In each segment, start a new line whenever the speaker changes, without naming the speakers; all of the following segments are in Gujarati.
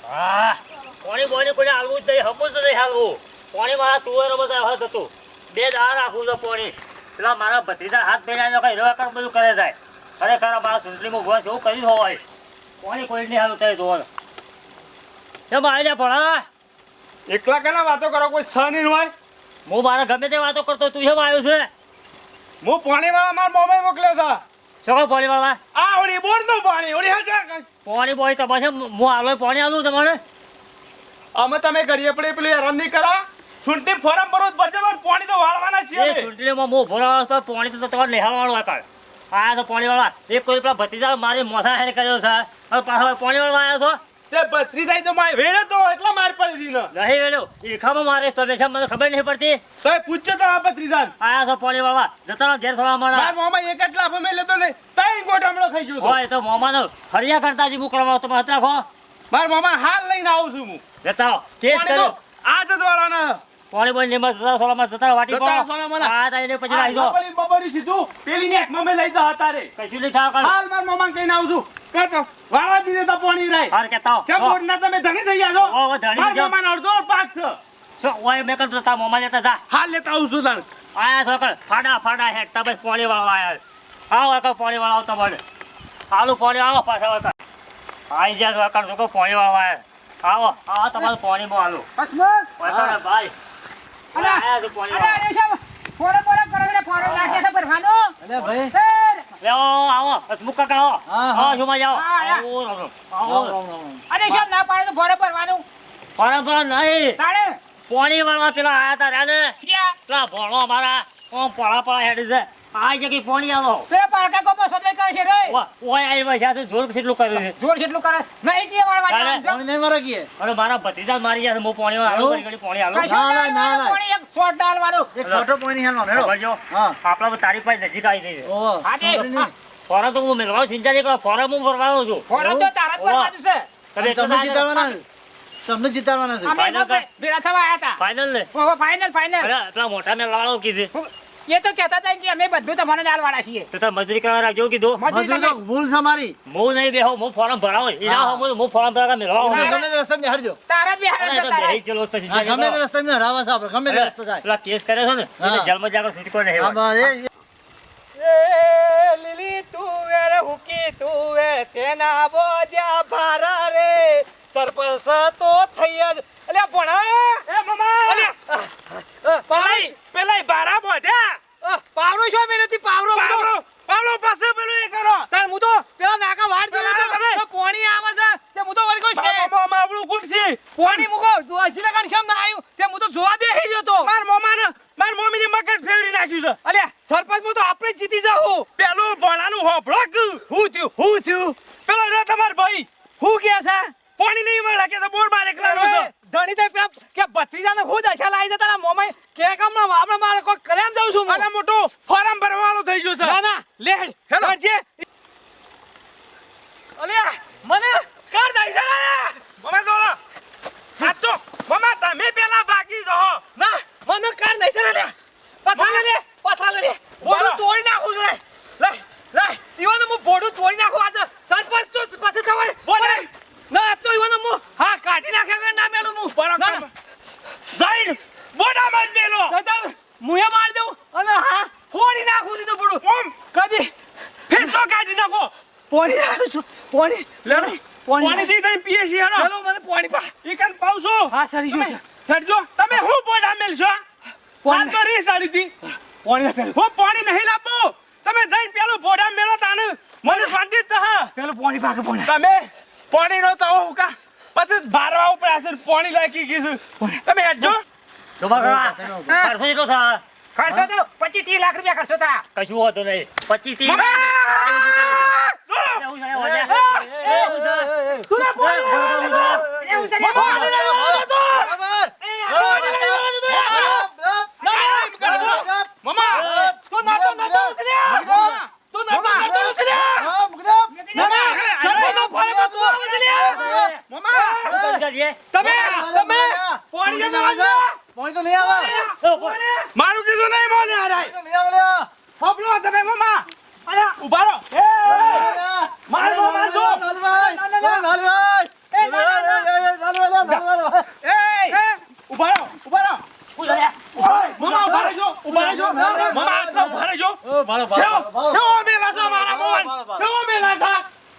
હા પાણી બોણી કોઈ હાલવું જ નહીં હમું જ નહીં હાલવું પાણી મારા તુવેરો બધા હાથ હતું 2 દાડા રાખું છું પાણી પેલા મારા ભત્રીજા હાથ ભેળાઈને કઈ રવા બધું કરે જાય ખરેખર મારા સુંદરીમાં ગોસ એવું કર્યું હોય પાણી કોઈ નહીં હાલું થાય જોવાનું કેમ આવી ભણા
એકલા કેના વાતો કરો કોઈ છ નહીં હોય
હું મારા ગમે તે વાતો કરતો તું કેમ આવ્યો છે
હું પાણી વાળા મારા મોબાઈલ મોકલ્યો છે
શું પાણી વાળા
આ ઓલી બોર નું પાણી ઓલી હા
પાણી બોય તમારે હું હાલો પાણી આલું તમારે
અમે તમે કરીએ પડે પેલી હેરાન નહીં કરા સુંટી ફોરમ ભરો ભરજે પણ પાણી તો વાળવાના
એ
છીએ
ચૂંટણીમાં હું ભરાવા પર પાણી તો તમારે નિહાળવાનું હતા આ તો પાણી વાળા એક કોઈ પેલા ભત્રીજા મારી મોસા હેડ કર્યો છે હવે પાછા પાણી વાળા આવ્યા છો
તે બત્રી થાય તો મારે વેળે તો એટલા માર પડી દી ને
નહીં વેડ્યો ઈખામાં મારે તમે છે મને ખબર નહીં પડતી
તો પૂછજો તો આ બત્રીજાન
આયા છો પાણી વાળા જતા ઘેર થોડા
માર
મારા
મોમાં એક એટલા આપે લેતો નહીં તઈ ગોઠામણો ખાઈ ગયો તો
હોય તો મોમાનો ફરિયા કરતા જ હું કરવા તમે હત રાખો
માર મોમાં હાલ લઈને આવું છું હું
જતા કેસ
પાણી
કર્યો
તો આ જ વાળાના
પાણી બોય નિમત જતા સોલામાં જતા વાટી
જતા
પડો
સોલામાં.
આ તાઈને પછી રાખી દો
બબરી બબરી સીધું પેલી ને મમે લઈ જા તારે
કશું નહીં થાવ કાલ
હાલ માર મોમાં કહીને આવું છું કરતો વાળવા દીને તો પાણી રાય
હાર કેતા
ચમ બોર ના તમે ધણી થઈ ગયા છો
ઓ ધણી
માર
જો
મોમાં અડધો પાક છે
છો ઓય મેં કર જતા મોમા લેતા જા
હાલ લેતા આવું છું તાણ
આયા છો કર ફાડા હેડ તમે પાણી વાળા આયા આવો એક પાણી વાળા આવતા મને આલુ પાણી આવો પાછા વખત આઈ જા તો કર છો પાણી વાળા આયા આવો આ તમારું પાણી માં આલુ
હસમત
વખત ભાઈ
અલા,
આયા તો પાણી
અરે
વાળા
અરે શા ફોરો ફોરો કરો એટલે ફોરો નાખે છે ભરવાનો
અલે ભાઈ
લે આવો મુક્કા કાઓ
હા, હા.
આવો જોમાં જાઓ
હા, હા.
આવો
આવો,
આવો
આવો, આવો.
અરે શા ના પાડે તો ફોરો ભરવાનું
બરાબર નહીં
તાણે
પાણી વાળવા પેલા આયા તા રાને
ક્યાં
પેલા ભણો અમારા ઓમ પળા હેડી છે આ જગ્યાએ પાણી આલો
પેલા પારકા કોમો સદય કરે છે રે
ઓય આવી ભાઈ સાથે જોર કેટલું કર્યું છે
જોર જેટલું કરે નહીં કે વાળવા
તાણે
જવાનું છે.
પાણી નહીં મારા કીએ.
અરે મારા ભત્રીજા મારી જશે હું પાણી આલો
એવું?
ઘડી પાણી આલો
કશું
ના, ના,
ડાળવાનું,
ના.
પાણી એક શોટ ડાળવાનું.
એક છોટો પાણી હેલવાનો, હેડો.
ખબર જો
હા.
આપણા તારીખ પાસે નજીક આવી ગઈ છે
ઓહો.
હા, તે,
છોટો નહીં.
ફોરમ તો હું મેળવા સિંચા નીકળો ફોરમ હું ભરવાનો છું
ફોરો તો તારા જ ભરવાનું છે.
તમે
તમને જીતાડવાના છે. તમને જીતાડવાના છે.
અમે
ફાઇનલ
લોકો ભેળા થવા આયા હતા.
ફાઇનલ ને
ઓહો, ફાઇનલ ફાઇનલ
અરે પેલા મોટા મેળવાળો કીધું
એ તો કહેતા હતા કે અમે બધું તમારે ડાળવાના છીએ
તો તાર મજૂરી કરવા રાખજો કીધું
મજૂરી
મજૂરી તો
તમે-
ભૂલ છે મારી.
હું નહીં બેહો હું ફોરમ ભરાવો એના હું ફોરમ ભરાવા મેળવા
તમે ગમે તે રસ્તે હારજો.
તારા જ બિહાર છે, તારા જ.
ચલો પછી
હા, ગમે તે રસ્તે હરાવા છે આપણે, ગમે તે રસ્તે જાય.
પેલા કેસ કરે છે ને
હા.
એને જેલમાં જાગર છૂટકો નહીં
હા,
હોય.
બસ, એ-
એ લીલી તુવેર હુકી તુવેર તેના બોજા ભારા રે સરપંચ તો થઈ જ અલ્યા ભણા એ મમા અલ્યા પેલા ભારા બોધ્યા પાવરો છો મેલેથી પાવરો પાવરો પાસે પેલું એ કરો તાર હું તો પેલા નાકા વાડ જોયો તો પાણી આવે છે તે હું તો વળી કોઈ છે મમા આપણું ગુડ છે પાણી મુકો હજી લગાડ શેમ ના આવ્યું તે હું તો જોવા બેહી ગયો તો માર મમ્મીની મગજ ફેરવી નાખ્યું છે અલ્યા સરપંચ માં તો આપણે જ જીતી જાવ પેલું ભણાનું હોભળક હું થયું પેલો રે તમાર ભાઈ હું કે છે પાણી નહીં મળે કે તો બોર મારે એકલાનો છે ધણી તે પેલા કે ભત્રીજાને હું દશા લાવી દે તારા મોમાઈ કે કામમાં આપણે મારે કોઈ કરે એમ જાઉં છું અને મોટો ફોરમ ભરવાનો થઈ ગયો છે ના ના લેડ હેલો જે અલ્યા મને કર દઈ છે મમ્મી દોડો હાથ તો મમ્મા તમે પેલા ભાગી રહો ના મને કર દઈ છે લે પથરા લે બોડું તોડી નાખું છું લે ઈવન હું બોડું તોડી નાખું આજે સરપંચ તો પાસે થવાય બોલે ના તો ઈવન હું હા કાઢી નાખ્યા કે ના મેલું હું બરાબર જઈ બોડા માં જ મેલો દાદા મુએ માર દઉં અને હા ફોડી નાખું દીધું બોડું ઓમ કદી ફેર તો કાઢી નાખો પાણી આવું છું પાણી લેડો પાણી દી દઈ પીએ છે હેડો હેલો મને પાણી પા ઈકન પાઉ છું હા સરી જો છે હેડજો તમે હું બોડા મેલશો પાણી તો રી સાડી દી પાણી પેલું હું પાણી નહીં લાવું તમે જઈને પેલું બોડા મેલો તાને મને શાંતિ જ હા પેલું પાણી પાકે પાણી તમે પાણી નો તો હુકા પછી ભારવા ઉપર આસર પાણી લાગી ગયું તમે હેડજો
શોભા કાકા, ખર્ચો કેટલો થાય?
ખર્ચો તો 25-30 લાખ રૂપિયા ખર્ચો થા.
કશું હોતું નહીં 25-30
મમ્મા!
એવું છે, એવું છે. એવું છે.
તું ના પાણી
એવું છે ને?
મમ્મા પાણી લાવો તો
બરાબર.
મમ્મા તું નાતો નથી તું નાતો નથી
હા, મુકદમ.
મમ્મા સરપંચનો ફોન તો આવે છે મમ્મા
શું કરીએ?
તમે પાણી જઈને આવજો
પાણી તો નહીં આવે.
મારું કીધું નહીં મોને હારાય
તો નહીં આવે લ્યા.
ફોપલો તમે મમ્મા આયા ઉભા રહો માર દો
લાલભાઈ, લાલભાઈ.
એ ના, ના, ના.
ભાળો, ભાળો.
ચેવો મેલા છે મારા મોમાન ચેવો મેલા છે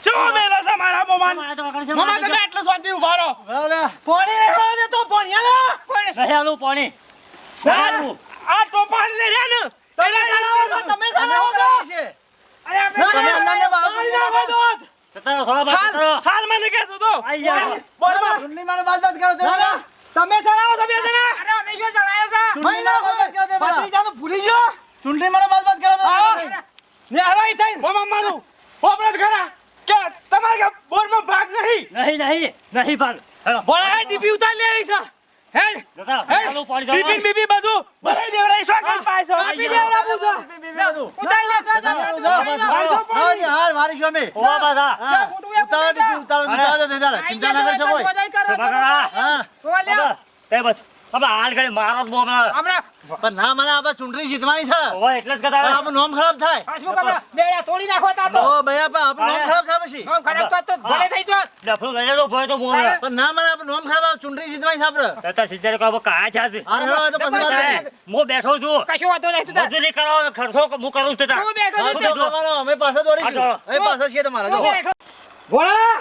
ચેવો મેલા છે મારા મોમાન
આ તો વગર છે,
મોમાન તમે એટલો શાંતિ ઉભા રહો
ભાળો લે.
પાણી રે પાણી દે તો પાણી આલો
નહીં આલું પાણી. નહીં આલું.
આ ટોપાણ લે રે ને તમે ચલાવો છો તમે
તમે
ચલાવો
શું
છો
કરી છે?
અરે આપણે
તમે અંદરને બહાર
પાણી નાખો દો
સતારો, થોડા બાદ સતારો.
હાલ મને કહેતો તો
આઈ જા.
બોલમાં
ચૂંટણી માટે બાદ કરો તમે
ના, ના. તમે ચલાવો છો બે જણા
અરે અમે શું ચડાયો છે
ચૂંટણી માટે બાદ કરો તમે બધા.
ભત્રીજાનું ભૂલી ગયો
ચૂંટણી માટે બાદ કરો બધા.
આવો. ને હરાઈ થઈને મોમા મારું ઓપરેટ ખરા કે તમારે કે બોરમાં ભાગ નહીં
નહીં, નહીં, નહીં ભાગ. હેલો.
બોલા ડીપી ઉતાર લે રહી છે હેડ
જતા,
હેડ
આલું પાણી જવા.
ડીપી બીબી બધું ભરાઈ દેવરાઈ છો કઈ પાછો આપી દેવરાવું છે
બધું.
ઉતાર લે છે
હા, જી, હા, મારીશું અમે.
ઓવા બાધા.
હા, ઉતારો ડીપી, ઉતારો, ઉતારો. ચિંતા ના કરશો કોઈ.
બગડા.
હા,
બાબા, તે બસ. બાબા, હાલ ઘડી મારો જ બહુ હમણાં.
હમણાં
પણ ના મને આપણે ચૂંટણી જીતવાની છે.
ઓવા એટલે જ કહેતા
પણ
હતા.
આપણું નામ ખરાબ થાય.
પાછું કમરા બેડા તોડી નાખો તા તો
ઓ ભૈયા પણ આપણું નામ ખરાબ થાય પછી.
નામ ખરાબ તો ભલે થઈ જોત
ડફલું લઈને તો ભોય તો બોલે.
પણ ના મને આપણું નામ ખરાબ આવે. ચૂંટણી જીતવાની છે આપણે.
તતા સિત્તેર કહો કાયા છે
હાર હેળો તો પછી વાત કરીએ.
હું બેઠો છું.
કશું વાંધો નહીં તું તાર.
મજૂરી કરો ખર્ચો હું કરું છું તતા.
તું બેઠો
હા,
છું
તો કરવાનો. અમે પાછા દોડીશું.
હા,
અમે પાછા છીએ તમારા
તું
જો.
બેઠો
બોલા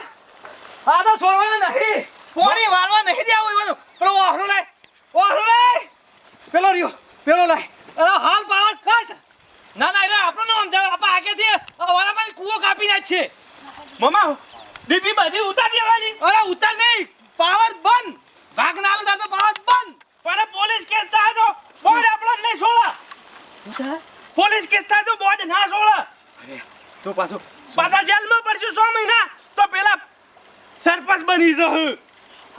આ તો છોડવાના નહીં પાણી વાળવા નહીં દેવું એવાનું પેલો ઓહરો લે પેલો રહ્યો પેલો લે અરે હાલ પાવર કટ ના ના એટલે આપણો નામ જાવ આપણે આગેથી વાળામાં કૂવો કાપી નાખ છે મમા ડીપી બધી ઉતાર દેવાની અરે ઉતાર નહીં પાવર બંધ ભાગ ના લે તો પાવર બંધ પણ પોલીસ કેસ થાય તો બોર્ડ આપણને નહીં છોડા પોલીસ કેસ થાય તો બોર્ડ ના છોડા તો પાછા જેલમાં પડશું 6 મહિના તો પેલા સરપંચ બની જશે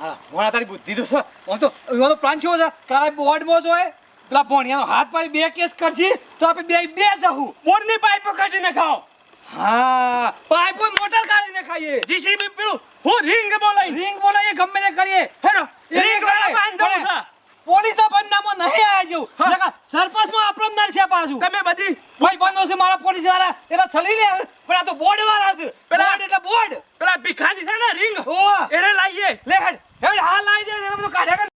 હા મોણા તારી બુદ્ધિ તો છે આમ તો એવાનો પ્લાન કેવો છે કાલે બોર્ડમાં જોય પેલા ભોણિયાનો હાથ પાઈ 2 કેસ કરશી તો આપણે બે જવું બોર્ડની પાઇપો કાઢીને ખાઓ હા પાઇપો મોટર કાઢીને ખાઈએ જીસીબી પેલું હું રિંગ બોલાય ગમે તે કરીએ હેરો રિંગ વાળા બાંધો છે પોલીસ ના બંધનામાં નહીં આયા જેવું નકા સરપંચમાં આપણો નાર છે પાછું તમે બધી ભાઈ બંધો છે મારા પોલીસ વાળા એટલે ચલી લે પણ આ તો બોર્ડ વાળા છે પેલા એટલે બોર્ડ પેલા ભિખારી છે ને રિંગ ઓ એને લાઈએ લે હેડ હાલ લાઈ દે એને બધું કાઢે